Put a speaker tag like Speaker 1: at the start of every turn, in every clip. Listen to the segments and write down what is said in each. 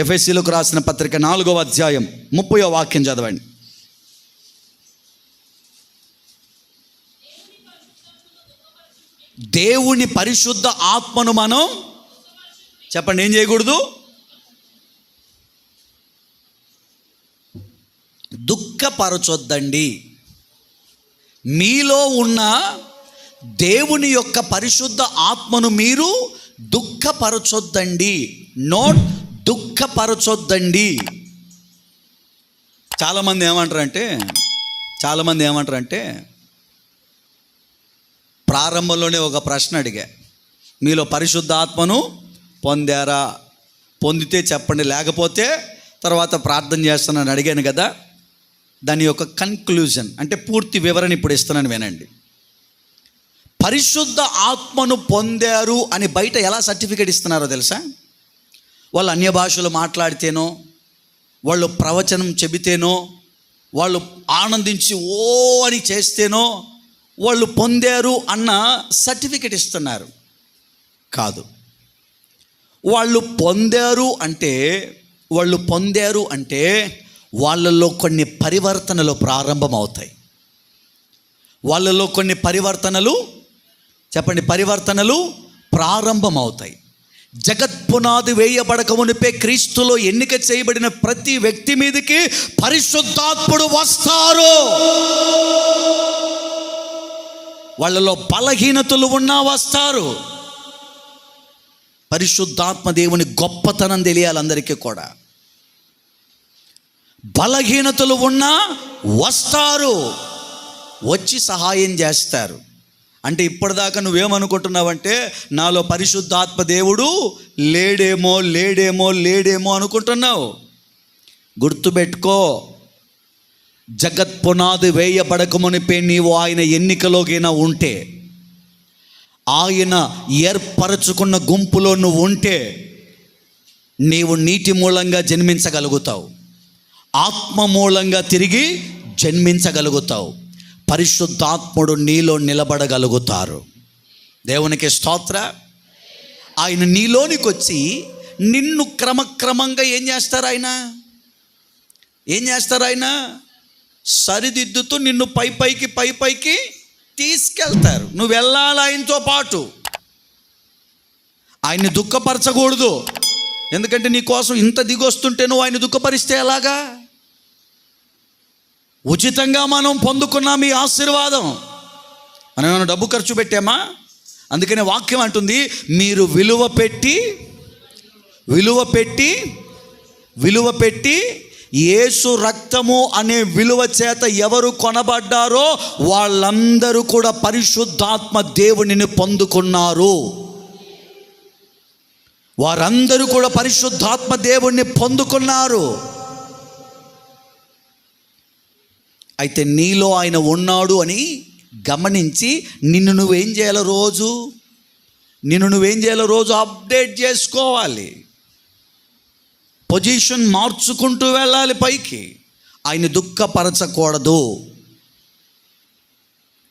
Speaker 1: ఎఫెసీయులకు రాసిన పత్రిక 4వ అధ్యాయం 30వ వాక్యం చదవండి. దేవుని పరిశుద్ధ ఆత్మను మనం చెప్పండి ఏం చేయకూడదు? దుఃఖపరచొద్దండి. మీలో ఉన్న దేవుని యొక్క పరిశుద్ధ ఆత్మను మీరు దుఃఖపరచొద్దండి. నోట్ దుఃఖపరచొద్దండి. చాలామంది ఏమంటారంటే ప్రారంభంలోనే ఒక ప్రశ్న అడిగా, మీలో పరిశుద్ధ ఆత్మను పొందారా? పొందితే చెప్పండి, లేకపోతే తర్వాత ప్రార్థన చేస్తున్నాను అడిగాను కదా. దాని యొక్క కన్క్లూజన్ అంటే పూర్తి వివరణ ఇప్పుడు ఇస్తున్నాను, వినండి. పరిశుద్ధ ఆత్మను పొందారు అని బయట ఎలా సర్టిఫికేట్ ఇస్తున్నారో తెలుసా? వాళ్ళు అన్య భాషలు మాట్లాడితేనో, వాళ్ళు ప్రవచనం చెబితేనో, వాళ్ళు ఆనందించి ఓ అని చేస్తేనో వాళ్ళు పొందారు అన్న సర్టిఫికేట్ ఇస్తున్నారు. కాదు, వాళ్ళు పొందారు అంటే వాళ్ళలో కొన్ని పరివర్తనలు ప్రారంభమవుతాయి. వాళ్ళలో కొన్ని పరివర్తనలు ప్రారంభమవుతాయి. జగత్పునాది వేయబడక మునిపే క్రీస్తులో ఎన్నిక చేయబడిన ప్రతి వ్యక్తి మీదకి పరిశుద్ధాత్ముడు వస్తారు. వాళ్ళలో బలహీనతలు ఉన్నా వస్తారు. పరిశుద్ధాత్మ దేవుని గొప్పతనం తెలియాలి అందరికీ కూడా. బలహీనతలు ఉన్నా వస్తారు, వచ్చి సహాయం చేస్తారు. అంటే ఇప్పటిదాకా నువ్వేమనుకుంటున్నావంటే నాలో పరిశుద్ధాత్మ దేవుడు లేడేమో అనుకుంటున్నావు. గుర్తుపెట్టుకో, జగత్పునాది వేయబడక మునిపే నీవు ఆయన ఎన్నికలోకైనా ఉంటే, ఆయన ఏర్పరచుకున్న గుంపులో నువ్వు ఉంటే నీవు నీటి మూలంగా జన్మించగలుగుతావు, ఆత్మ మూలంగా తిరిగి జన్మించగలుగుతావు. పరిశుద్ధాత్ముడు నీలో నిలబడగలుగుతారు. దేవునికి స్తోత్ర. ఆయన నీలోనికి వచ్చి నిన్ను క్రమక్రమంగా ఏం చేస్తారు ఆయన సరిదిద్దుతూ నిన్ను పైపైకి తీసుకెళ్తారు. నువ్వు వెళ్ళాలి ఆయనతో పాటు. ఆయన్ని దుఃఖపరచకూడదు. ఎందుకంటే నీ కోసం ఇంత దిగొస్తుంటే నువ్వు ఆయన దుఃఖపరిస్తే ఎలాగా? ఉచితంగా మనం పొందుకున్నాం ఈ ఆశీర్వాదం. మనం ఏమైనా డబ్బు ఖర్చు పెట్టామా? అందుకనే వాక్యం అంటుంది, మీరు విలువ పెట్టి యేసు రక్తము అనే విలువ చేత ఎవరు కొనబడ్డారో వాళ్ళందరూ కూడా పరిశుద్ధాత్మ దేవునిని పొందుకున్నారు. వారందరూ కూడా పరిశుద్ధాత్మ దేవుణ్ణి పొందుకున్నారు. అయితే నీలో ఆయన ఉన్నాడు అని గమనించి నిన్ను నువ్వేం చేయాలో రోజు అప్డేట్ చేసుకోవాలి. పొజిషన్ మార్చుకుంటూ వెళ్ళాలి పైకి. ఆయన దుఃఖపరచకూడదు.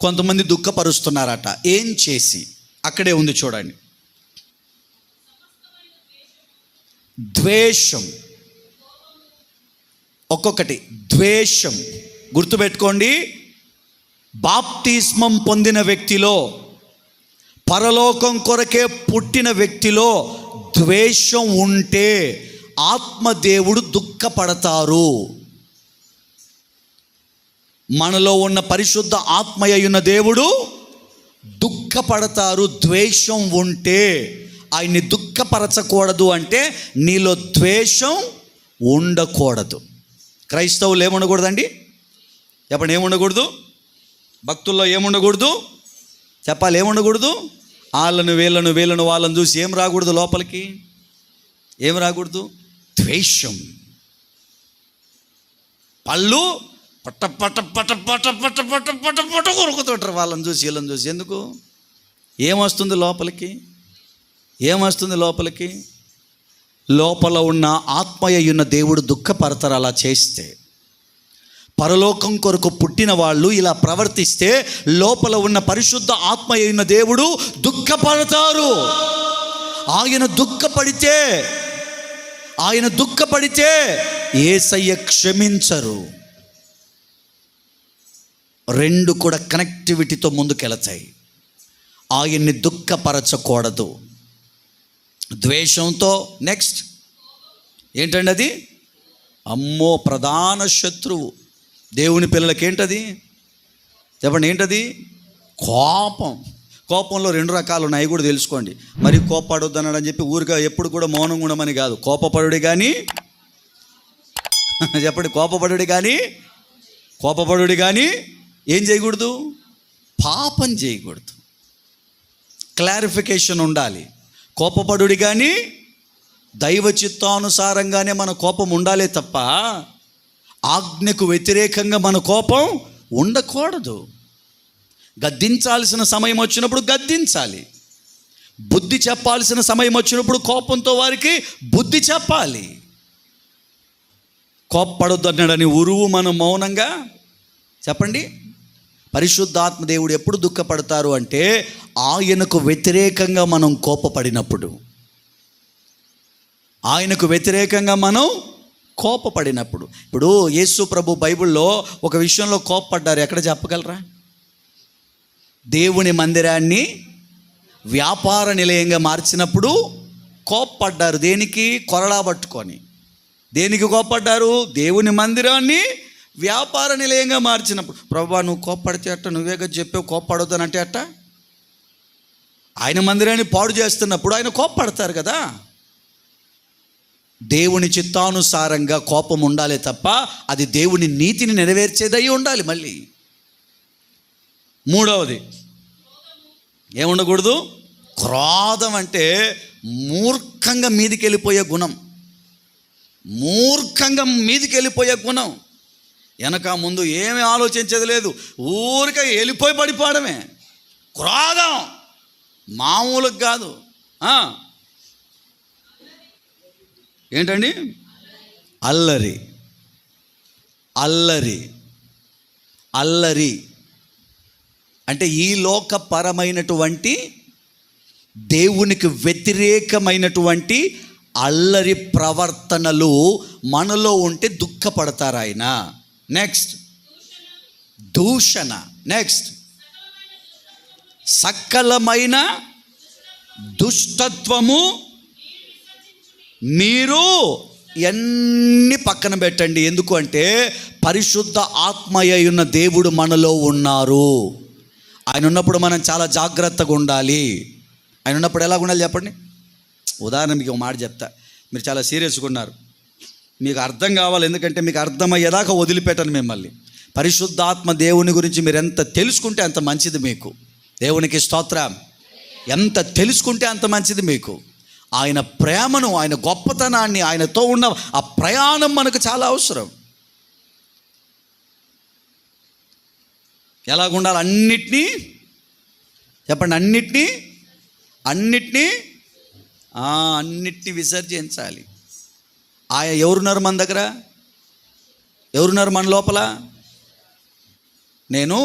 Speaker 1: కొంతమంది దుఃఖపరుస్తున్నారట. ఏం చేసి? అక్కడే ఉంది చూడండి, ద్వేషం. ఒక్కొక్కటి ద్వేషం. గుర్తుపెట్టుకోండి, బాప్తిస్మం పొందిన వ్యక్తిలో, పరలోకం కొరకే పుట్టిన వ్యక్తిలో ద్వేషం ఉంటే ఆత్మదేవుడు దుఃఖపడతారు. మనలో ఉన్న పరిశుద్ధ ఆత్మయ్యున్న దేవుడు దుఃఖపడతారు. ద్వేషం ఉంటే ఆయన్ని దుఃఖపరచకూడదు అంటే నీలో ద్వేషం ఉండకూడదు. క్రైస్తవులు ఏముండకూడదండి? చెప్పండి, ఏముండకూడదు? భక్తుల్లో ఏముండకూడదు? చెప్పాలి, ఏముండకూడదు? వీళ్ళను వాళ్ళని చూసి ఏం రాకూడదు లోపలికి? ఏం రాకూడదు? ద్వేషం. పళ్ళు పట్ట పట్ట పట్ట పట్ట పట్ట పట్ట పట్ట పట్ట కొరుకుతుంటారు వాళ్ళని చూసి వీళ్ళని చూసి. ఎందుకు? ఏమొస్తుంది లోపలికి? లోపల ఉన్న ఆత్మయ్యున్న దేవుడు దుఃఖపడతారు అలా చేస్తే. పరలోకం కొరకు పుట్టిన వాళ్ళు ఇలా ప్రవర్తిస్తే లోపల ఉన్న పరిశుద్ధ ఆత్మయ్యున్న దేవుడు దుఃఖపడతారు. ఆయన దుఃఖపడితే ఆయన దుఃఖపడితే యేసయ్య క్షమించరు. రెండు కూడా కనెక్టివిటీతో ముందుకెళతాయి. ఆయన్ని దుఃఖపరచకూడదు. ద్వేషంతో నెక్స్ట్ ఏంటండి అది? అమ్మో, ప్రధాన శత్రువు దేవుని పిల్లలకి ఏంటది చెప్పండి? ఏంటది? కోపం. కోపంలో రెండు రకాలు ఉన్నాయి, కూడా తెలుసుకోండి. మరి కోపపడొద్దు అన్నాడు అని చెప్పి ఊరిగా ఎప్పుడు కూడా మౌనంగా ఉండమని కాదు. కోపపడుడి కానీ చెప్పండి, కోపపడుడి కానీ ఏం చేయకూడదు? పాపం చేయకూడదు. క్లారిఫికేషన్ ఉండాలి. కోపపడుడి కానీ దైవ చిత్తానుసారంగానే మన కోపం ఉండాలే తప్ప ఆజ్ఞకు వ్యతిరేకంగా మన కోపం ఉండకూడదు. గద్దించాల్సిన సమయం వచ్చినప్పుడు గద్దించాలి. బుద్ధి చెప్పాల్సిన సమయం వచ్చినప్పుడు కోపంతో వారికి బుద్ధి చెప్పాలి. కోపపడొద్దు అన్నాడని ఉరువు మనం మౌనంగా చెప్పండి. పరిశుద్ధాత్మ దేవుడు ఎప్పుడు దుఃఖపడతారు అంటే ఆయనకు వ్యతిరేకంగా మనం కోపపడినప్పుడు. ఆయనకు వ్యతిరేకంగా మనం కోపపడినప్పుడు. ఇప్పుడు యేసు ప్రభు బైబిల్లో ఒక విషయంలో కోపపడ్డారు. ఎక్కడ చెప్పగలరా? దేవుని మందిరాన్ని వ్యాపార నిలయంగా మార్చినప్పుడు కోపపడ్డారు. దేనికి? కొరడా పట్టుకొని. దేనికి కోపపడ్డారు? దేవుని మందిరాన్ని వ్యాపార నిలయంగా మార్చినప్పుడు. ప్రభువా, నువ్వు కోపపడితే అట్ట, నువ్వేగా చెప్పావు కోపపడొద్దని అంటే అట్ట. ఆయన మందిరాన్ని పాడు చేస్తున్నప్పుడు ఆయన కోపపడతారు కదా. దేవుని చిత్తానుసారంగా కోపం ఉండాలి తప్ప అది దేవుని నీతిని నెరవేర్చేదై ఉండాలి. మళ్ళీ మూడవది ఏముండకూడదు? క్రోధం అంటే మూర్ఖంగా మీదికి వెళ్ళిపోయే గుణం. మూర్ఖంగా మీదికి వెళ్ళిపోయే గుణం. వెనక ముందు ఏమీ ఆలోచించేది లేదు, ఊరికే వెళ్ళిపోయి పడిపోవడమే. క్రోధం మామూలుగా కాదు. ఏంటండి? అల్లరి. అల్లరి అల్లరి అంటే ఈ లోకపరమైనటువంటి దేవునికి వ్యతిరేకమైనటువంటి అల్లరి ప్రవర్తనలు మనలో ఉంటే దుఃఖపడతారు ఆయన. నెక్స్ట్ దూషణ. నెక్స్ట్ సకలమైన దుష్టత్వము మీరు ఎన్ని పక్కన పెట్టండి. ఎందుకు అంటే పరిశుద్ధ ఆత్మయ్య ఉన్న దేవుడు మనలో ఉన్నారు. ఆయన ఉన్నప్పుడు మనం చాలా జాగ్రత్తగా ఉండాలి. ఆయన ఉన్నప్పుడు ఎలా ఉండాలి చెప్పండి? ఉదాహరణ మీకు ఒక మాట చెప్తా. మీరు చాలా సీరియస్గా ఉన్నారు, మీకు అర్థం కావాలి. ఎందుకంటే మీకు అర్థమయ్యేదాకా వదిలిపెట్టను మిమ్మల్ని. పరిశుద్ధాత్మ దేవుని గురించి మీరు ఎంత తెలుసుకుంటే అంత మంచిది మీకు. దేవునికి స్తోత్రం. ఎంత తెలుసుకుంటే అంత మంచిది మీకు. ఆయన ప్రేమను, ఆయన గొప్పతనాన్ని, ఆయనతో ఉన్న ఆ ప్రయాణం మనకు చాలా అవసరం. ఎలాగుండాలి? అన్నిటినీ చెప్పండి. అన్నిటినీ విసర్జించాలి. ఆయన ఎవరున్నారు మన దగ్గర? ఎవరున్నారు మన లోపల? నేను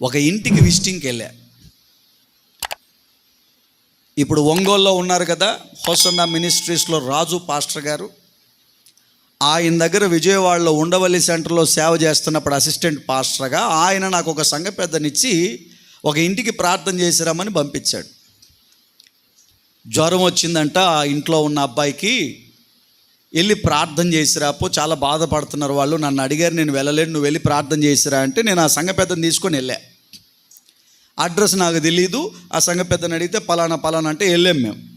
Speaker 1: ఒక ఇంటికి విజిటింగ్కి వెళ్ళా. ఇప్పుడు ఒంగోలులో ఉన్నారు కదా హోసన్నా మినిస్ట్రీస్లో రాజు పాస్టర్ గారు. ఆయన దగ్గర విజయవాడలో ఉండవల్లి సెంటర్లో సేవ చేస్తున్నప్పుడు అసిస్టెంట్ పాస్టర్గా ఆయన నాకు ఒక సంఘ పెద్దనిచ్చి ఒక ఇంటికి ప్రార్థన చేసిరామని పంపించాడు. జ్వరం వచ్చిందంట ఆ ఇంట్లో ఉన్న అబ్బాయికి. వెళ్ళి ప్రార్థన చేసిరాపో, చాలా బాధపడుతున్నారు వాళ్ళు. నన్ను అడిగారు, నేను వెళ్ళలేను, నువ్వు వెళ్ళి ప్రార్థన చేసిరా అంటే నేను ఆ సంఘ పెద్దని తీసుకొని వెళ్ళా. అడ్రస్ నాకు తెలీదు. ఆ సంఘ పెద్దని అడిగితే పలానా అంటే వెళ్ళాం మేము.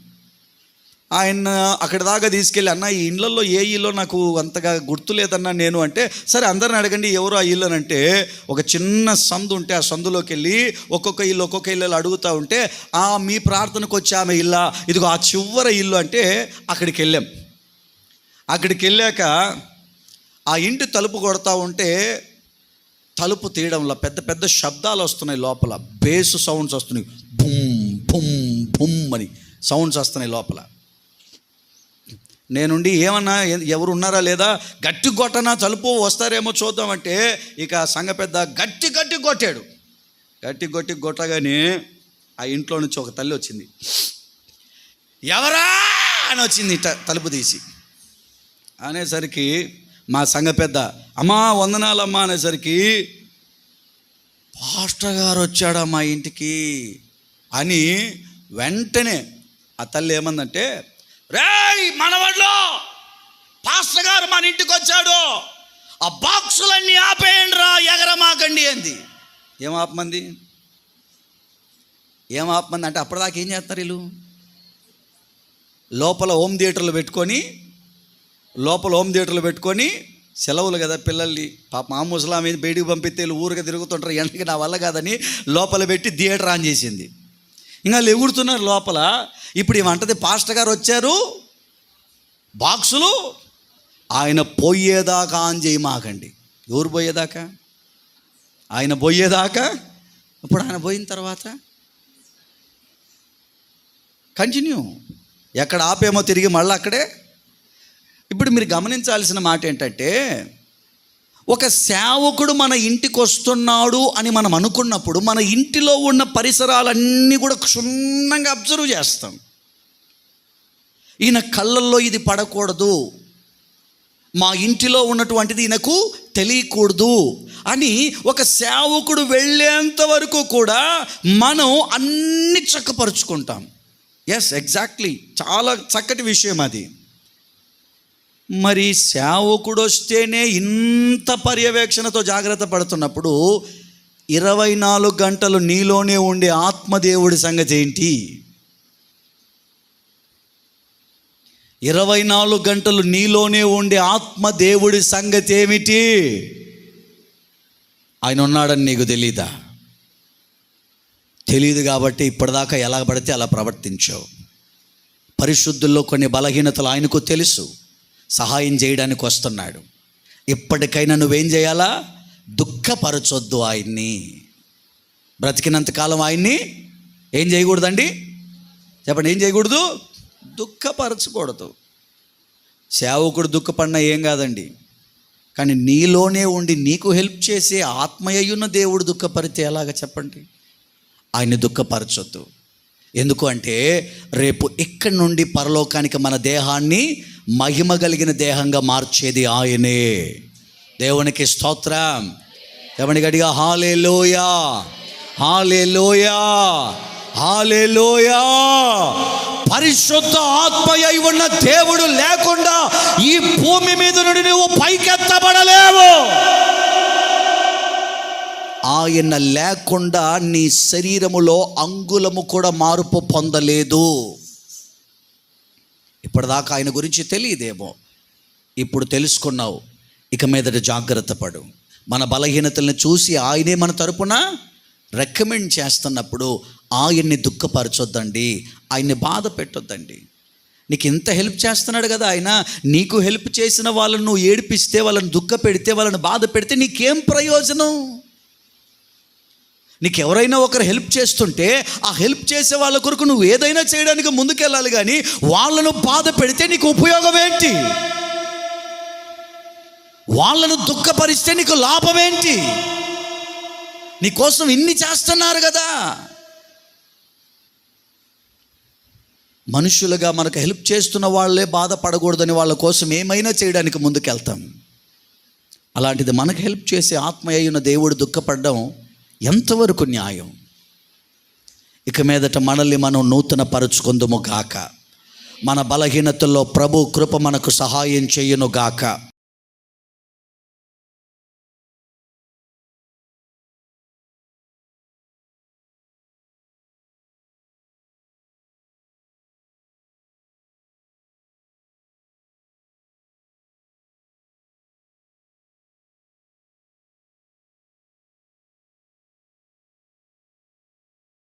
Speaker 1: ఆయన అక్కడి దాకా తీసుకెళ్ళి, అన్న ఈ ఇళ్ళల్లో ఏ ఇల్లు నాకు అంతగా గుర్తులేదన్నా నేను అంటే, సరే అందరిని అడగండి ఎవరు ఆ ఇల్లు అని అంటే, ఒక చిన్న సందు ఉంటే ఆ సందులోకి వెళ్ళి ఒక్కొక్క ఇల్లు అడుగుతూ ఉంటే, మీ ప్రార్థనకు వచ్చి ఆమె ఇల్లా, ఇదిగో ఆ చివర ఇల్లు అంటే అక్కడికి వెళ్ళాం. అక్కడికి వెళ్ళాక ఆ ఇంటి తలుపు కొడతా ఉంటే తలుపు తీయడంలో పెద్ద పెద్ద శబ్దాలు వస్తున్నాయి. లోపల బేసు సౌండ్స్ వస్తున్నాయి. బుమ్ బుమ్ బుమ్ అని సౌండ్స్ వస్తున్నాయి లోపల. నేనుండి ఏమన్నా ఎవరు ఉన్నారా లేదా, గట్టి కొట్టనా, తలుపు వస్తారేమో చూద్దామంటే ఇక సంఘ పెద్ద గట్టి కొట్టాడు. గట్టి కొట్టగానే ఆ ఇంట్లో నుంచి ఒక తల్లి వచ్చింది. ఎవరా అని వచ్చింది తలుపు తీసి. అనేసరికి మా సంఘ పెద్ద, అమ్మా వందనాలమ్మా అనేసరికి, పాస్టర్ గారు వచ్చాడా మా ఇంటికి అని వెంటనే ఆ తల్లి ఏమందంటే, రేయ్ మనవాళ్ళు, పాస్టర్ గారు మన ఇంటికి వచ్చాడు, ఆ బాక్సులన్నీ ఆపేయండి రా, ఎగరమాకండి అంది. ఏం ఆపమంది అంటే అప్పటిదాకా ఏం చేస్తారు వీళ్ళు? లోపల హోమ్ థియేటర్లు పెట్టుకొని సెలవులు కదా పిల్లల్ని, పాప మా ముసలాం బయటికి పంపిస్తే వీళ్ళు ఊరుగా తిరుగుతుంటారు, ఎండకి నా వల్ల కాదని లోపల పెట్టి థియేటర్ ఆన్ చేసింది. ఇంకా వాళ్ళు ఎగురుతున్నారు లోపల. ఇప్పుడు ఏమంటది, పాస్టర్ గారు వచ్చారు, బాక్సులు ఆయన పోయేదాకా ఆన్ చేయమాకండి. ఎవరు పోయేదాకా? ఆయన పోయేదాకా. ఇప్పుడు ఆయన పోయిన తర్వాత కంటిన్యూ. ఎక్కడ ఆపేమో తిరిగి మళ్ళీ అక్కడే. ఇప్పుడు మీరు గమనించాల్సిన మాట ఏంటంటే, ఒక సేవకుడు మన ఇంటికి వస్తున్నాడు అని మనం అనుకున్నప్పుడు మన ఇంటిలో ఉన్న పరిసరాలన్నీ కూడా క్షుణ్ణంగా అబ్జర్వ్ చేస్తాం. ఈయన కళ్ళల్లో ఇది పడకూడదు, మా ఇంటిలో ఉన్నటువంటిది ఈయనకు తెలియకూడదు అని ఒక సేవకుడు వెళ్ళేంత వరకు కూడా మనం అన్ని చక్కపరుచుకుంటాం. ఎస్, ఎగ్జాక్ట్లీ, చాలా చక్కటి విషయం అది. మరి సేవకుడు వస్తేనే ఇంత పర్యవేక్షణతో జాగ్రత్త పడుతున్నప్పుడు 24 గంటలు నీలోనే ఉండే ఆత్మదేవుడి సంగతి ఏంటి? 24 గంటలు నీలోనే ఉండే ఆత్మదేవుడి సంగతి ఏమిటి? ఆయన ఉన్నాడని నీకు తెలీదా? తెలియదు కాబట్టి ఇప్పటిదాకా ఎలా పడితే అలా ప్రవర్తించావు. పరిశుద్ధుల్లో కొన్ని బలహీనతలు ఆయనకు తెలుసు, సహాయం చేయడానికి వస్తున్నాడు. ఇప్పటికైనా నువ్వేం చేయాలా? దుఃఖపరచొద్దు ఆయన్ని. బ్రతికినంతకాలం ఆయన్ని ఏం చేయకూడదండి? చెప్పండి, ఏం చేయకూడదు? దుఃఖపరచకూడదు. సేవకుడు దుఃఖపడినా ఏం కాదండి, కానీ నీలోనే ఉండి నీకు హెల్ప్ చేసే ఆత్మయ్యున్న దేవుడు దుఃఖపరితే ఎలాగ చెప్పండి? ఆయన్ని దుఃఖపరచొద్దు. ఎందుకు అంటే రేపు ఇక్కడి నుండి పరలోకానికి మన దేహాన్ని మహిమ కలిగిన దేహంగా మార్చేది ఆయనే. దేవునికి స్తోత్రం. దేవుని గడిగా హల్లెలూయా, హల్లెలూయా, హల్లెలూయా. పరిశుద్ధ ఆత్మయ్య ఉన్న దేవుడు లేకుండా ఈ భూమి మీద నుండి నువ్వు పైకెత్తబడలేవు. ఆయన లేకుండా నీ శరీరములో అంగుళము కూడా మార్పు పొందలేదు. ఇప్పటిదాకా ఆయన గురించి తెలియదేమో, ఇప్పుడు తెలుసుకున్నావు. ఇక మీదట జాగ్రత్త పడు. మన బలహీనతలను చూసి ఆయనే మన తరపున రికమెండ్ చేస్తున్నప్పుడు ఆయన్ని దుఃఖపరచొద్దండి, ఆయన్ని బాధ పెట్టొద్దండి. నీకు ఇంత హెల్ప్ చేస్తున్నాడు కదా ఆయన, నీకు హెల్ప్ చేసిన వాళ్ళను నువ్వు ఏడిపిస్తే, వాళ్ళని దుఃఖ పెడితే, వాళ్ళని బాధ పెడితే నీకేం ప్రయోజనం? నీకు ఎవరైనా ఒకరు హెల్ప్ చేస్తుంటే ఆ హెల్ప్ చేసే వాళ్ళ కొరకు నువ్వు ఏదైనా చేయడానికి ముందుకెళ్ళాలి, కానీ వాళ్ళను బాధ పెడితే నీకు ఉపయోగం ఏంటి? వాళ్ళను దుఃఖపరిస్తే నీకు లాభం ఏంటి? నీకోసం ఇన్ని చేస్తున్నారు కదా. మనుషులుగా మనకు హెల్ప్ చేస్తున్న వాళ్ళే బాధపడకూడదని వాళ్ళ కోసం ఏమైనా చేయడానికి ముందుకెళ్తాం. అలాంటిది మనకు హెల్ప్ చేసే ఆత్మ అయ్యున్న దేవుడు దుఃఖపడడం ఎంతవరకు న్యాయం? ఇక మీదట మనల్ని మనం నూతన పరుచుకుందుము గాక. మన బలహీనతల్లో ప్రభు కృప మనకు సహాయం చేయును గాక.